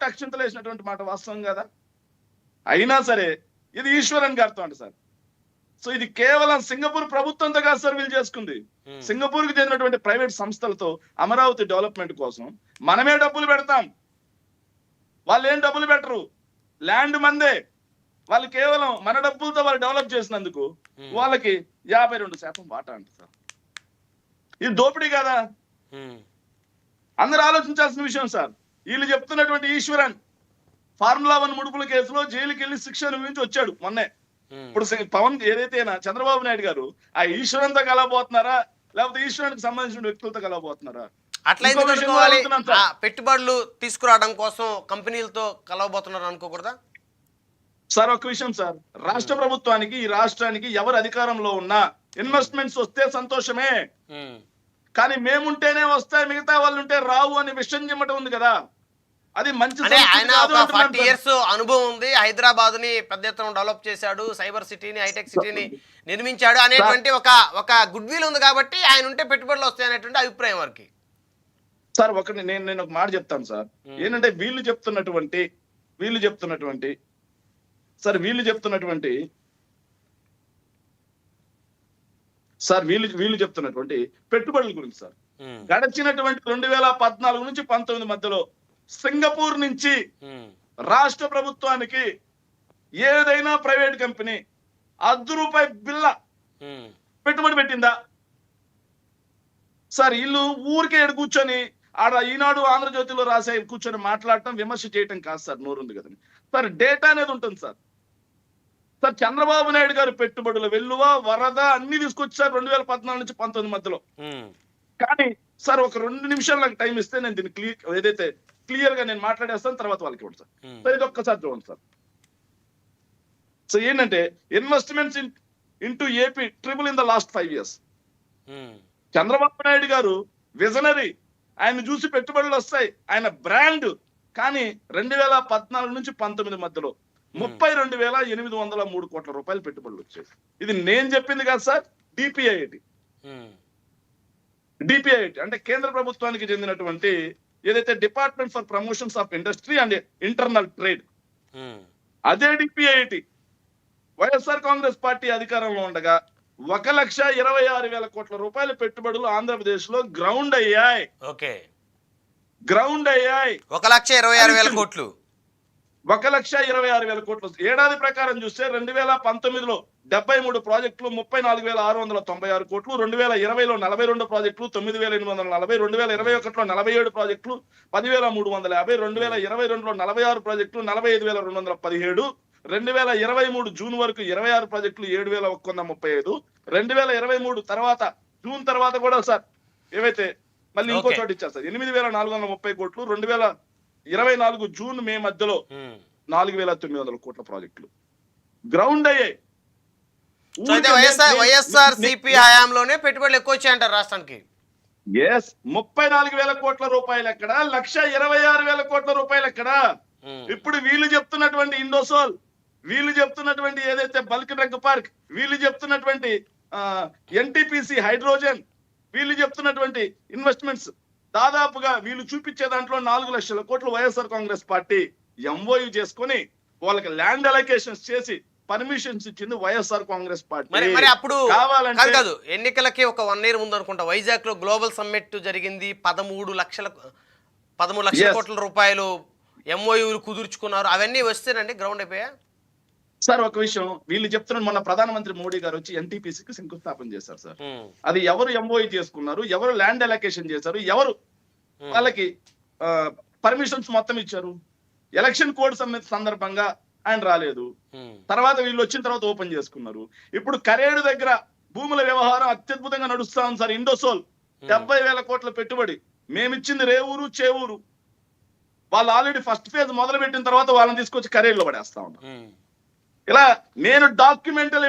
Court అక్షింతలు వేసినటువంటి మాట వాస్తవం కదా. అయినా సరే ఇది ఈశ్వరన్ గారితో అంట సార్. సో ఇది కేవలం సింగపూర్ ప్రభుత్వంతో కాదు సార్ వీళ్ళు చేసుకుంది. సింగపూర్ కి చెందినటువంటి ప్రైవేట్ సంస్థలతో అమరావతి డెవలప్మెంట్ కోసం మనమే డబ్బులు పెడతాం, వాళ్ళు ఏం డబ్బులు పెట్టరు, ల్యాండ్ మందే, వాళ్ళు కేవలం మన డబ్బులతో వాళ్ళు డెవలప్ చేసినందుకు వాళ్ళకి 52% వాటా అంట సార్. ఇది దోపిడీ కదా. అందరూ ఆలోచించాల్సిన విషయం సార్. వీళ్ళు చెప్తున్నటువంటి ఈశ్వరన్ ఫార్ములా 1 ముడుపుల కేసులో జైలుకి వెళ్ళి శిక్ష అనుభవించి వచ్చాడు మొన్నే. ఇప్పుడు పవన్ ఏదైతే చంద్రబాబు నాయుడు గారు ఆ ఈశ్వరంతో కలవబోతున్నారా లేకపోతే ఈశ్వరానికి సంబంధించిన వ్యక్తులతో కలవబోతున్నారా? అట్లయితే పెట్టుబడులు తీసుకురావడం కోసం కంపెనీలతో కలవబోతున్నారు అనుకోకూడదా సార్? ఒక విషయం సార్, రాష్ట్ర ప్రభుత్వానికి ఈ రాష్ట్రానికి ఎవరు అధికారంలో ఉన్నా ఇన్వెస్ట్మెంట్స్ వస్తే సంతోషమే, కానీ మేముంటేనే వస్తాయి మిగతా వాళ్ళు ఉంటే రావు అని విషయం చెమ్మటం ఉంది కదా. అది మంచి. ఆయన ఒక 40 years అనుభవం ఉంది, హైదరాబాద్ ని పెద్ద ఎత్తున డెవలప్ చేశాడు, సైబర్ సిటీని హైటెక్ సిటీని నిర్మించాడు అనేటువంటి ఒక గుడ్ విల్ ఉంది కాబట్టి ఆయన ఉంటే పెట్టుబడులు వస్తాయి అనేటువంటి అభిప్రాయం వారికి. సార్ నేను ఒక మాట చెప్తాను సార్. ఏంటంటే వీళ్ళు చెప్తున్నటువంటి పెట్టుబడుల గురించి సార్, గడిచినటువంటి 2014 నుంచి 19 మధ్యలో సింగపూర్ నుంచి రాష్ట్ర ప్రభుత్వానికి ఏదైనా ప్రైవేట్ కంపెనీ ₹1 బిల్ల పెట్టుబడి పెట్టిందా సార్? వీళ్ళు ఊరికే కూర్చొని ఆడ ఈనాడు ఆంధ్రజ్యోతిలో రాసే కూర్చొని మాట్లాడటం విమర్శ చేయటం కాదు సార్, నోరుంది కదండి సార్. డేటా అనేది ఉంటుంది సార్. చంద్రబాబు నాయుడు గారు పెట్టుబడుల వెల్లువ వరద అన్ని తీసుకొచ్చారు 2014 నుంచి 19 మధ్యలో. కానీ సార్ ఒక 2 నిమిషాలు నాకు టైం ఇస్తే నేను దీన్ని ఏదైతే క్లియర్ గా నేను మాట్లాడేస్తాను, తర్వాత వాళ్ళకి ఇవ్వండి సార్. ఇది ఒక్కసారి చూడండి సార్. సో ఏంటంటే investments into AP triple in the last 5 years. Chandrababu Naidu గారు విజనరీ, ఆయన చూసి పెట్టుబడులు వస్తాయి, ఆయన బ్రాండ్. కానీ 2014 నుంచి 19 మధ్యలో 32,803 కోట్ల రూపాయలు పెట్టుబడులు వచ్చాయి. ఇది నేను చెప్పింది కాదు సార్, డిపిఐఐటి అంటే కేంద్ర ప్రభుత్వానికి చెందినటువంటి ఏదైతే department for promotions of industry and internal trade, అదే డిపిఐఐటి వైఎస్ఆర్ కాంగ్రెస్ పార్టీ అధికారంలో ఉండగా 1,26,000 కోట్ల రూపాయల పెట్టుబడులు ఆంధ్రప్రదేశ్ లో గ్రౌండ్ అయ్యాయి. 1,26,000 కోట్లు 1,26,000 కోట్లు. ఏడాది ప్రకారం చూస్తే 2019లో 73 ప్రాజెక్టులు 34,696 కోట్లు, 2020లో 42 ప్రాజెక్టులు 9,840, 2021లో 47 ప్రాజెక్టులు 10,350, 2022లో 46 ప్రాజెక్టులు 45,217, 2023 జూన్ వరకు 26 ప్రాజెక్టులు 7,135, 2023 తర్వాత జూన్ తర్వాత కూడా సార్ ఏవైతే మళ్ళీ ఇంకో చోట ఇచ్చారు సార్ 8,430 కోట్లు, 2024 జూన్ మే మధ్యలో 4,900 కోట్ల ప్రాజెక్టులు గ్రౌండ్ అయ్యాయి. వైఎస్ఆర్ సిపి హయాంలోనే పెట్టుబడులు ఎక్కువ వచ్చాయంటారు రాష్ట్రానికి. 34,000 కోట్ల రూపాయలు ఎక్కడ, 1,26,000 కోట్ల రూపాయలు ఎక్కడ? ఇప్పుడు వీళ్ళు చెప్తున్నటువంటి ఇండోసోల్, వీళ్ళు చెప్తున్నటువంటి ఏదైతే బల్క్ డ్రగ్ పార్క్, వీళ్ళు చెప్తున్నటువంటి ఎన్టీపీసీ హైడ్రోజన్, వీళ్ళు చెప్తున్నటువంటి ఇన్వెస్ట్మెంట్స్ దాదాపుగా వీళ్ళు చూపించే దాంట్లో 4 లక్షల కోట్లు వైఎస్ఆర్ కాంగ్రెస్ పార్టీ ఎంఓయూ చేసుకుని వాళ్ళకి ల్యాండ్ అలొకేషన్స్ చేసి పర్మిషన్స్ ఇచ్చింది వైఎస్ఆర్ కాంగ్రెస్ పార్టీ. మరి అప్పుడు కాదు ఎన్నికలకి ఒక 1 year ముందు అనుకుంటా వైజాగ్ లో గ్లోబల్ సమ్మిట్ జరిగింది, 13 లక్షల కోట్ల రూపాయలు ఎంఓయూలు కుదుర్చుకున్నారు. అవన్నీ వస్తేనండి గ్రౌండ్ అయిపోయా సార్? ఒక విషయం వీళ్ళు చెప్తున్నారు, మొన్న ప్రధానమంత్రి మోడీ గారు వచ్చి ఎన్టీపీసీకి శంకుస్థాపన చేశారు సార్. అది ఎవరు ఎంఓయూ చేసుకున్నారు, ఎవరు ల్యాండ్ అలొకేషన్ చేశారు, ఎవరు వాళ్ళకి పర్మిషన్స్ మొత్తం ఇచ్చారు? ఎలక్షన్ కోడ్ సందర్భంగా ఆయన రాలేదు, తర్వాత వీళ్ళు వచ్చిన తర్వాత ఓపెన్ చేసుకున్నారు. ఇప్పుడు కరేడు దగ్గర భూముల వ్యవహారం అత్యద్భుతంగా నడుస్తా ఉంది సార్. ఇండోసోల్ 70,000 కోట్ల పెట్టుబడి, మేమిచ్చింది రేవూరు చేవూరు. వాళ్ళు ఆల్రెడీ ఫస్ట్ ఫేజ్ మొదలు పెట్టిన తర్వాత వాళ్ళని తీసుకొచ్చి కరేడులో పడేస్తా ఉన్నారు. ఇలా నేను డాక్యుమెంటల్